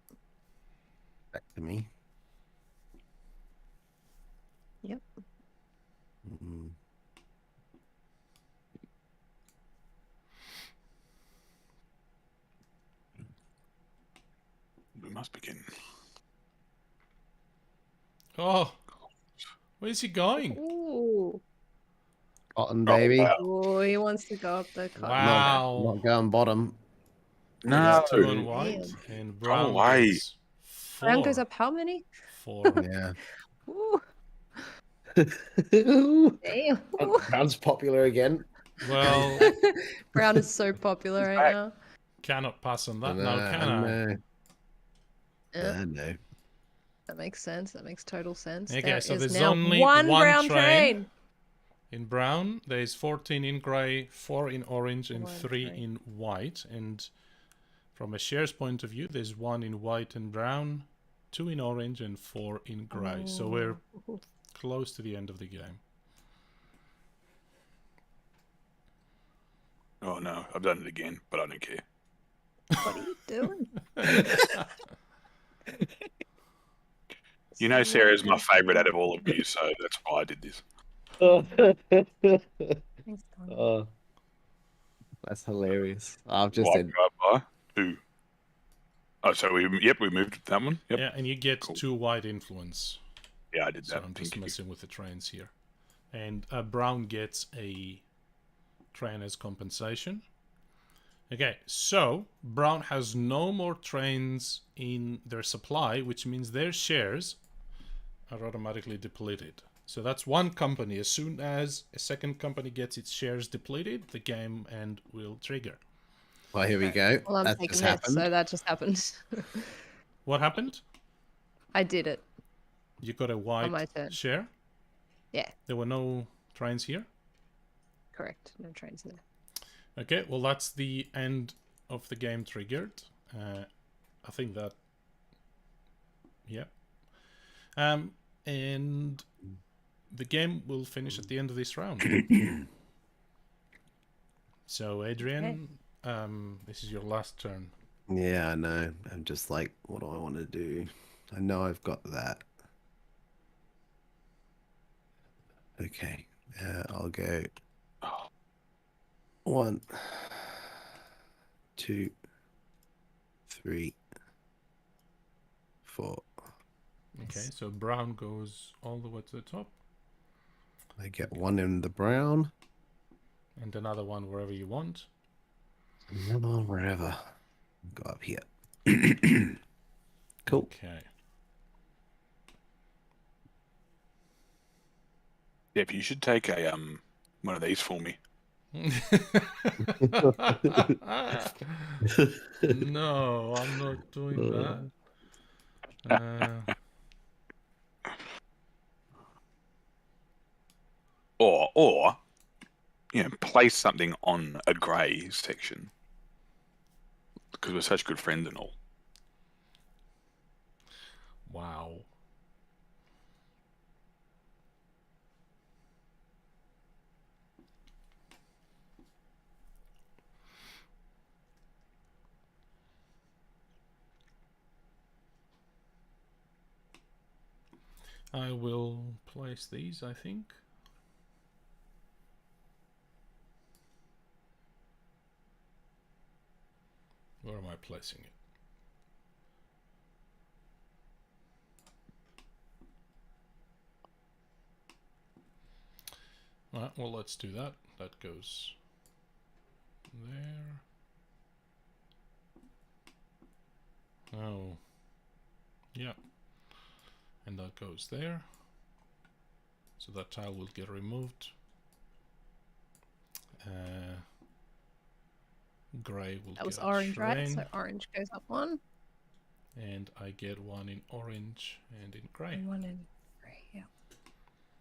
Back to me. Yep. Mm. We must begin. Oh, where's he going? Ooh. Cotton baby. wow. Oh, he wants to go up the cotton. Wow. Not going bottom. No. It's 2 on white and brown away. gets 4. Brown goes up how many? 4. Yeah. Ooh, Ooh. damn. Ooh. Brown's popular again. Well, Brown is so popular right now. cannot pass on that I now, know, can I? know. Yeah, I know. that makes sense. That makes total sense. Okay, There so is there's now only one one brown train. train. In brown, there's 14 in grey, 4 in orange, and 4 and 3 3. in white. And from a shares point of view, there's 1 in white and brown, 2 in orange, and 4 in grey. So we're Oh. close to the end of the game. Oh no, I've done it again, but I don't care. What are you doing? You know, See what Sarah's my I'm favourite out doing? of all of you, so that's why I did this. Thanks, Don. Oh, that's hilarious. I've just Wipe said, drive by 2. Oh, so we moved that one. Yep. Yeah, and you get Cool. 2 white influence. Yeah, I did So that. I'm just Thank you. messing with the trains here. And brown gets a train as compensation. Okay, so brown has no more trains in their supply, which means their shares are automatically depleted. So that's one company. As soon as a second company gets its shares depleted, the game end will trigger. well, here we go. Well, I'm That taking just this, happened. so that just happened. What happened? I did it. You got a my white turn. share? Yeah, There were no trains here? correct. No trains there. Okay, well that's the end of the game triggered. I think that... Yeah. And the game will finish at the end of this round. So, Adrian, this is your last turn. Yeah, I know. I'm just like, what do I want to do? I know I've got that. Okay, I'll go 1, 2, 3, 4. Okay, so brown goes all the way to the top, I get 1 in the brown, and another one wherever you want. another one wherever. Go up here. Cool. Okay. Yep, you should take a one of these for me. No, I'm not doing that. Or place something on a grey section because we're such good friends and all. Wow. I will place these, I think. Where am I placing it? Alright, well, let's do that. That goes there. Oh. Yeah. And that goes there. So that tile will get removed. Grey will That was get a orange, right? train. So orange goes up 1. And I get 1 in orange and in grey. And 1 in grey, yeah.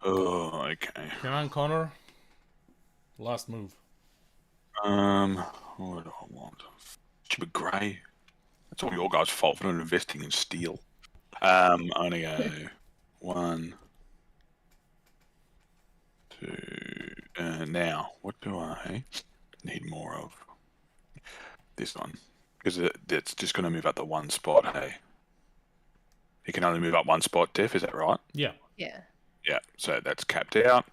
Oh, okay. Come on, Connor. Last move. What do I want? Stupid grey. That's all your guys' fault for not investing in steel. I'm gonna go 1, 2. Now, what do I need more of? This one, because it's just going to move up the 1 spot. Hey, it can only move up 1 spot. Def, is that right? Yeah. Yeah. Yeah. So that's capped out,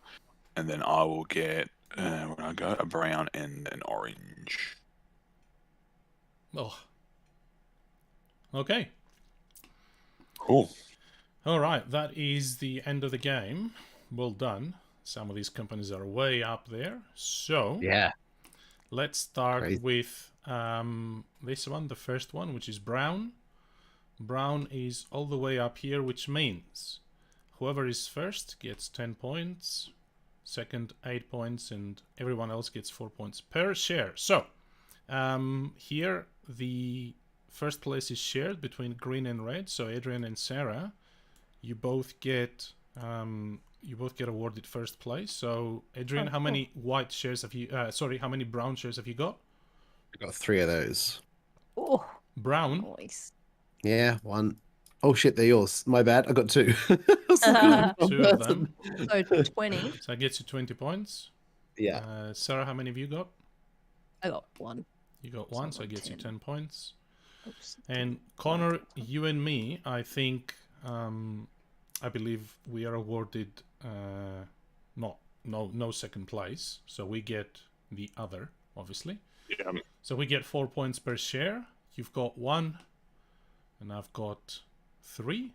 and then I will get when I go a brown and an orange. Oh. Okay. Cool. All right, that is the end of the game. Well done. Some of these companies are way up there. So Yeah. let's start Crazy. with this one, the first one, which is brown. Brown is all the way up here, which means whoever is first gets 10 points, second 8 points, and everyone else gets 4 points per share. So here the first place is shared between green and red. So Adrian and Sarah, you both get you both get awarded first place. So, Adrian, Oh, how cool. many white shares have you? Sorry, how many brown shares have you got? I got 3 of those. Oh, Brown. nice. Yeah, 1. Oh shit, they're yours. My bad. I got 2. I was looking at the wrong 2 of person. them. So 20. So that gets you 20 points. Yeah. Sarah, how many have you got? I got 1. You got So 1, I so it got gets you 10. 10 points. Oops. And Connor, you and me, I think, I believe we are awarded no second place, so we get the other, obviously. Yeah. So we get 4 points per share. You've got 1, and I've got 3.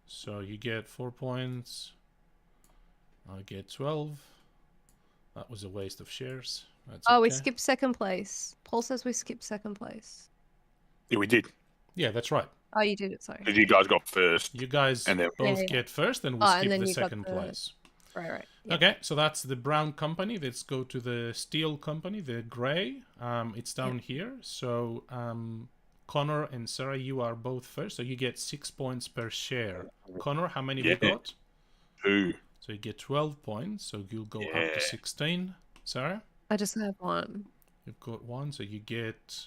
So you get 4 points. I get 12. That was a waste of shares. That's Oh, we okay. skipped second place. Paul says we skipped second place. Yeah, we did. Yeah, that's right. Oh, you did it. Sorry. Because you guys got first. You guys And then both Yeah, yeah. get first, and we Oh, skip and then the you got second the- place. Right. Yeah. Okay, so that's the brown company. Let's go to the steel company, the gray. It's down here. So Connor and Sarah, you are both first, so you get 6 points per share. Connor, how many have you Yeah. got? 2. So you get 12 points, so you'll go up Yeah. to 16. Sarah, I just have 1. you've got 1, so you get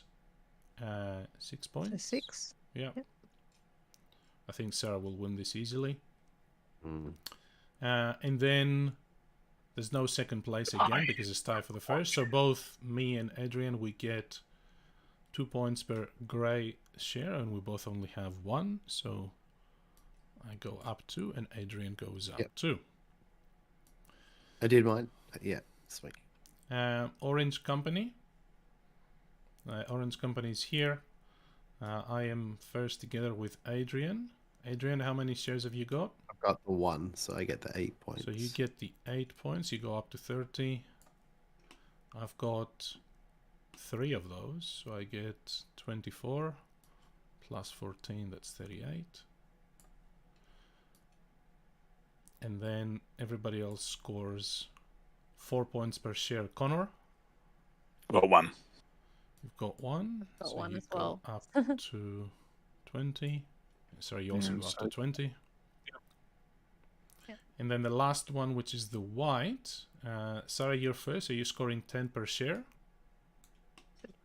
6 So points. 6. Yeah. Yep. I think Sarah will win this easily. Mm. And then there's no second place again because it's tied for the first. So both me and Adrian, we get 2 points per grey share, and we both only have 1. So I go up 2, and Adrian goes up Yep. 2. I did mine. Yeah, sweet. Orange Company. Orange Company is here. I am first together with Adrian. Adrian, how many shares have you got? I've got the 1, so I get the 8 points. So you get the 8 points. You go up to 30. I've got 3 of those, so I get 24 plus 14. That's 38. And then everybody else scores 4 points per share. Connor, Well, 1. you've got 1. Got so 1 you as go well. up to 20. Sorry, you also Yeah, go up so- to 20. Yeah. And then the last one, which is the white. Sarah, you're first, so you're scoring 10 per share.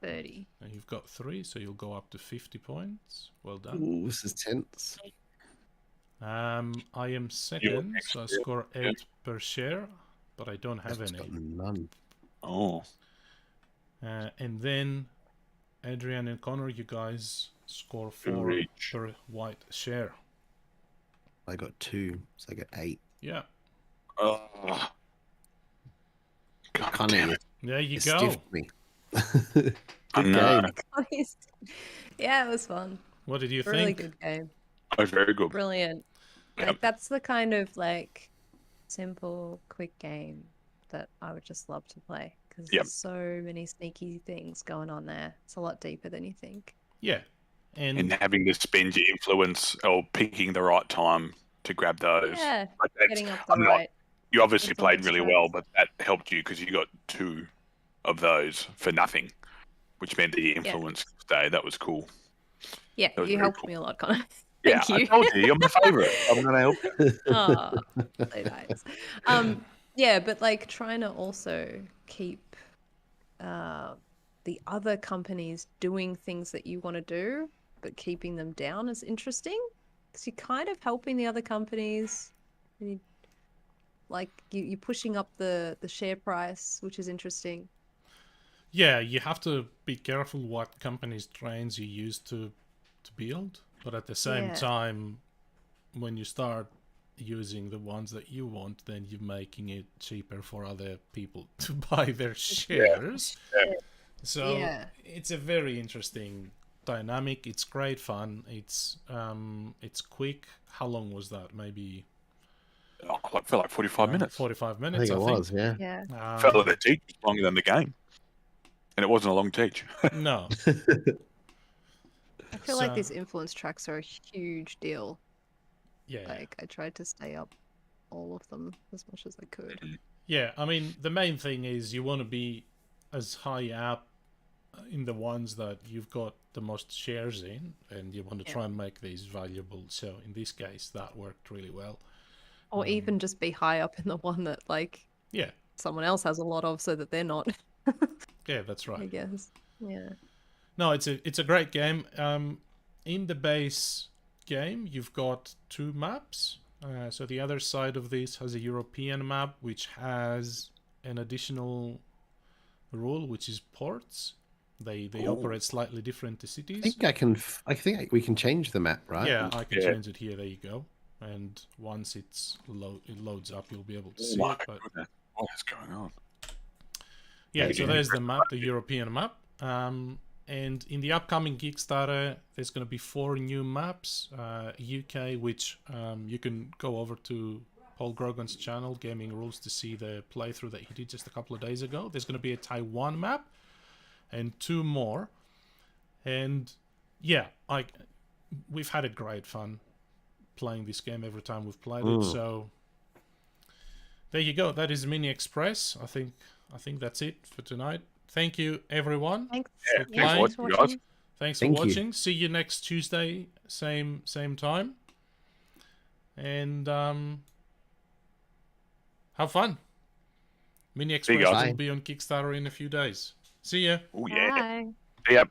30. And you've got 3, so you'll go up to 50 points. Well done. Ooh, this is tense. I am second, next, so I yeah. score 8 per share, but I don't have I've any. got none. Oh. And then Adrian and Connor, you guys score 4 Reach. per white share. I got 2, so I get 8. Yeah, Oh. God Connor, damn you, it. there you you go. stiffed me. I Good know. game. Yeah, it was fun. What did you Really think? good game. Oh, very good. Brilliant. Yep. Like that's the kind of like simple, quick game that I would just love to play because Yep. there's so many sneaky things going on there. It's a lot deeper than you think. Yeah, And having to spend your influence or picking the right time to grab those. Yeah, Like that's, getting up the I'm not- right. you obviously played influence really tracks. well, but that helped you because you got 2 of those for nothing, which meant that your influence stayed. That was cool. Yeah, That was you very helped cool. me a lot, Connor. Yeah, Thank you. I told you, you're my favourite. I'm going to help you. Oh, so nice. Yeah, but like trying to also keep the other companies doing things that you want to do, but keeping them down is interesting because you're kind of helping the other companies. And you're pushing up the share price, which is interesting. Yeah, you have to be careful what companies' trains you use to build, but at the same Yeah. time, when you start using the ones that you want, then you're making it cheaper for other people to buy their shares. Yeah. So Yeah. it's a very interesting dynamic. It's great fun. It's quick. How long was that? Maybe Oh, I felt like 45 minutes. 45 I minutes. think it was, yeah. Yeah. Felt like the teach was longer than the game. And it wasn't a long teach. No. I feel like So- these influence tracks are a huge deal. Yeah. Like I tried to stay up all of them as much as I could. Yeah, I mean, the main thing is you want to be as high up in the ones that you've got the most shares in, and you want to try and make these valuable. So in this case, that worked really well. Or even just be high up in the one that like Yeah, someone else has a lot of, so that they're not. yeah, that's right. I guess. Yeah. No, it's a great game. In the base game, you've got 2 maps. So the other side of this has a European map, which has an additional rule, which is ports. They operate slightly different to cities. I think we can change the map, right? Yeah, I can change it here. There you go. And once it loads up, you'll be able to see it. But what is going on? yeah, so there's the map, the European map. And in the upcoming Kickstarter, there's going to be 4 new maps. UK, which you can go over to Paul Grogan's channel, Gaming Rules, to see the playthrough that he did just a couple of days ago. There's going to be a Taiwan map and 2 more. And yeah, we've had a great fun playing this game every time we've played it. So there you go. That is Mini Express. I think that's it for tonight. Thank you, everyone. Thanks. for Yeah, playing. thanks for watching. Thanks for watching. See you next Tuesday, same time. And have fun. Mini Express will be on Kickstarter in a few days. See ya. Oh yeah. Bye. See ya.